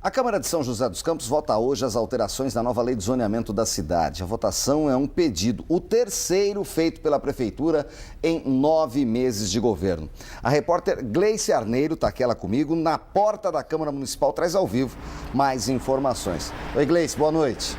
A Câmara de São José dos Campos vota hoje as alterações da nova lei de zoneamento da cidade. A votação é um pedido, o terceiro feito pela Prefeitura em 9 meses de governo. A repórter Gleice Arneiro está aqui comigo na porta da Câmara Municipal, traz ao vivo mais informações. Oi, Gleice, boa noite.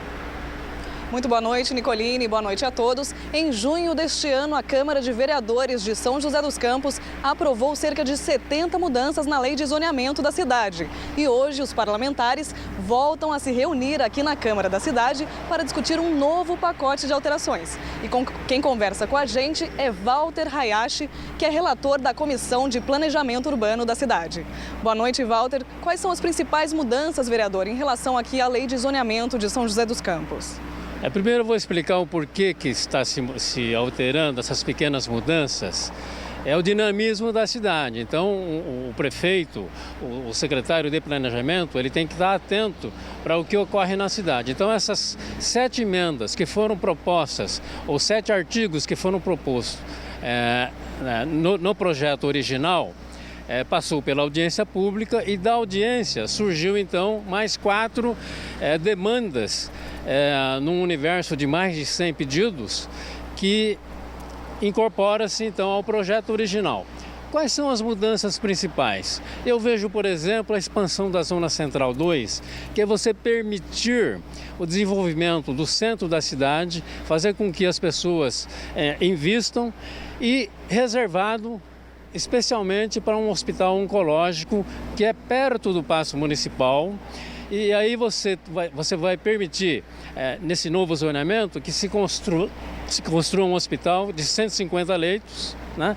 Muito boa noite, Nicoline. Boa noite a todos. Em junho deste ano, a Câmara de Vereadores de São José dos Campos aprovou cerca de 70 mudanças na lei de zoneamento da cidade. E hoje, os parlamentares voltam a se reunir aqui na Câmara da cidade para discutir um novo pacote de alterações. E quem conversa com a gente é Walter Hayashi, que é relator da Comissão de Planejamento Urbano da cidade. Boa noite, Walter. Quais são as principais mudanças, vereador, em relação aqui à lei de zoneamento de São José dos Campos? Primeiro eu vou explicar o porquê que está se alterando essas pequenas mudanças. É o dinamismo da cidade. Então, o prefeito, o secretário de planejamento, ele tem que estar atento para o que ocorre na cidade. Então, essas 7 emendas que foram propostas, ou 7 artigos que foram propostos no projeto original, passou pela audiência pública e da audiência surgiu então mais 4 demandas num universo de mais de 100 pedidos que incorpora-se então ao projeto original. Quais são as mudanças principais? Eu vejo, por exemplo, a expansão da Zona Central 2, que é você permitir o desenvolvimento do centro da cidade, fazer com que as pessoas invistam e reservado especialmente para um hospital oncológico que é perto do Paço Municipal. E aí você vai permitir, nesse novo zoneamento, que se construa um hospital de 150 leitos, né?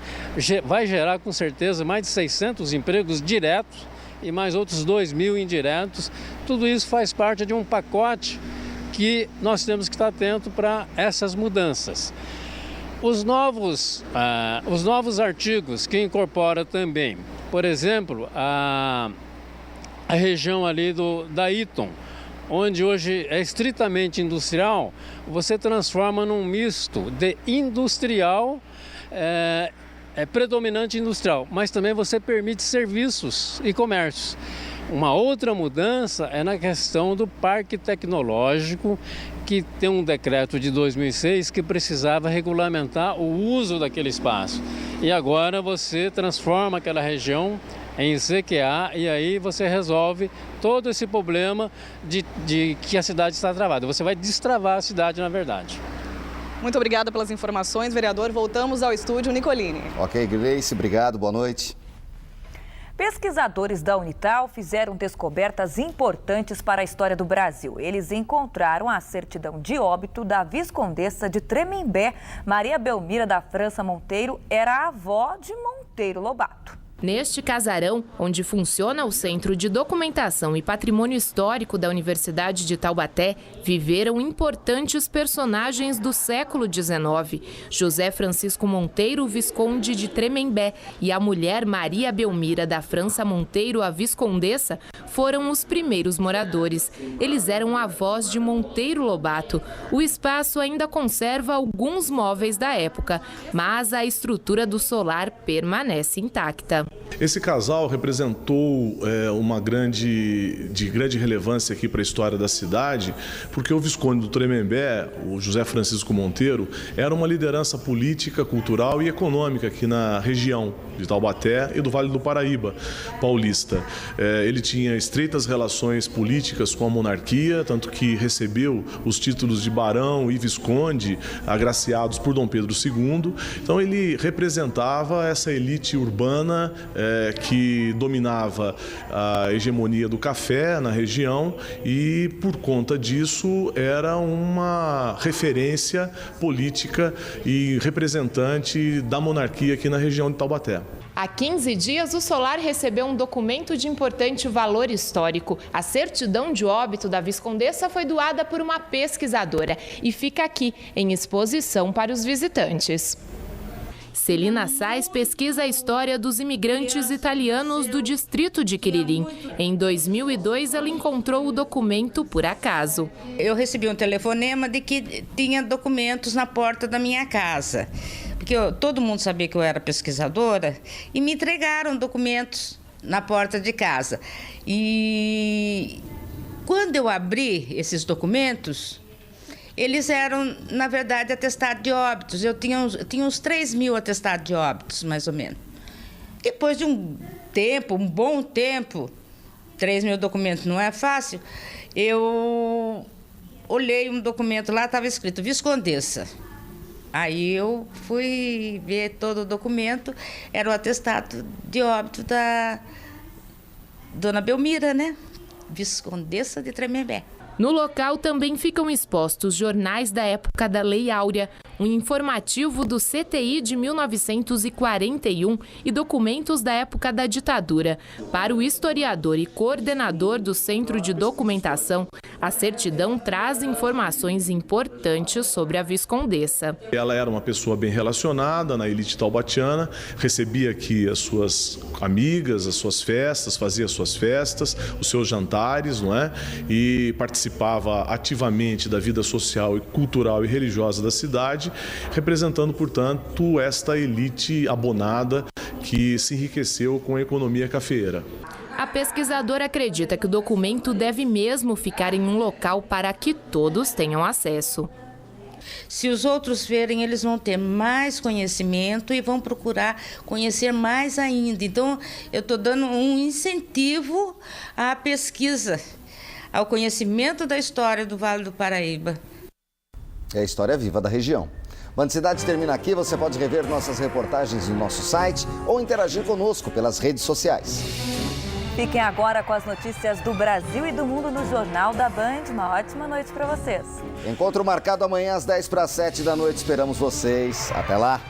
Vai gerar com certeza mais de 600 empregos diretos e mais outros 2.000 indiretos. Tudo isso faz parte de um pacote que nós temos que estar atento para essas mudanças. Os novos artigos que incorpora também, por exemplo, a região ali da Eaton, onde hoje é estritamente industrial, você transforma num misto de industrial, predominante industrial, mas também você permite serviços e comércios. Uma outra mudança é na questão do parque tecnológico, que tem um decreto de 2006 que precisava regulamentar o uso daquele espaço. E agora você transforma aquela região em CQA e aí você resolve todo esse problema de que a cidade está travada. Você vai destravar a cidade, na verdade. Muito obrigada pelas informações, vereador. Voltamos ao estúdio, Nicoline. Ok, Gleice, obrigado, boa noite. Pesquisadores da Unital fizeram descobertas importantes para a história do Brasil. Eles encontraram a certidão de óbito da viscondessa de Tremembé. Maria Belmira da França Monteiro era a avó de Monteiro Lobato. Neste casarão, onde funciona o Centro de Documentação e Patrimônio Histórico da Universidade de Taubaté, viveram importantes personagens do século XIX. José Francisco Monteiro, Visconde de Tremembé, e a mulher Maria Belmira da França Monteiro, a viscondessa, foram os primeiros moradores. Eles eram avós de Monteiro Lobato. O espaço ainda conserva alguns móveis da época, mas a estrutura do solar permanece intacta. Esse casal representou uma grande relevância aqui para a história da cidade, porque o Visconde do Tremembé, o José Francisco Monteiro, era uma liderança política, cultural e econômica aqui na região de Taubaté e do Vale do Paraíba paulista. Ele tinha estreitas relações políticas com a monarquia, tanto que recebeu os títulos de barão e visconde agraciados por Dom Pedro II. Então ele representava essa elite urbana que dominava a hegemonia do café na região e, por conta disso, era uma referência política e representante da monarquia aqui na região de Taubaté. Há 15 dias, o solar recebeu um documento de importante valor histórico. A certidão de óbito da viscondessa foi doada por uma pesquisadora e fica aqui, em exposição para os visitantes. Celina Sais pesquisa a história dos imigrantes italianos do distrito de Quiririm. Em 2002, ela encontrou o documento por acaso. Eu recebi um telefonema de que tinha documentos na porta da minha casa. Porque todo mundo sabia que eu era pesquisadora e me entregaram documentos na porta de casa. E quando eu abri esses documentos, eles eram, na verdade, atestados de óbitos. Eu tinha uns 3.000 atestados de óbitos, mais ou menos. Depois de um bom tempo, 3.000 documentos não é fácil, eu olhei um documento lá, estava escrito Viscondessa. Aí eu fui ver todo o documento, era o atestado de óbito da Dona Belmira, né? Viscondessa de Tremembé. No local também ficam expostos jornais da época da Lei Áurea, um informativo do CTI de 1941 e documentos da época da ditadura. Para o historiador e coordenador do Centro de Documentação, a certidão traz informações importantes sobre a Viscondessa. Ela era uma pessoa bem relacionada na elite taubatiana, recebia aqui as suas amigas, as suas festas, fazia as suas festas, os seus jantares, não é? E participava ativamente da vida social, e cultural e religiosa da cidade, representando, portanto, esta elite abonada que se enriqueceu com a economia cafeeira. A pesquisadora acredita que o documento deve mesmo ficar em um local para que todos tenham acesso. Se os outros verem, eles vão ter mais conhecimento e vão procurar conhecer mais ainda. Então, eu estou dando um incentivo à pesquisa, ao conhecimento da história do Vale do Paraíba. É a história viva da região. Band Cidade termina aqui. Você pode rever nossas reportagens no nosso site ou interagir conosco pelas redes sociais. Fiquem agora com as notícias do Brasil e do mundo no Jornal da Band. Uma ótima noite para vocês. Encontro marcado amanhã às 6:50 da noite. Esperamos vocês. Até lá.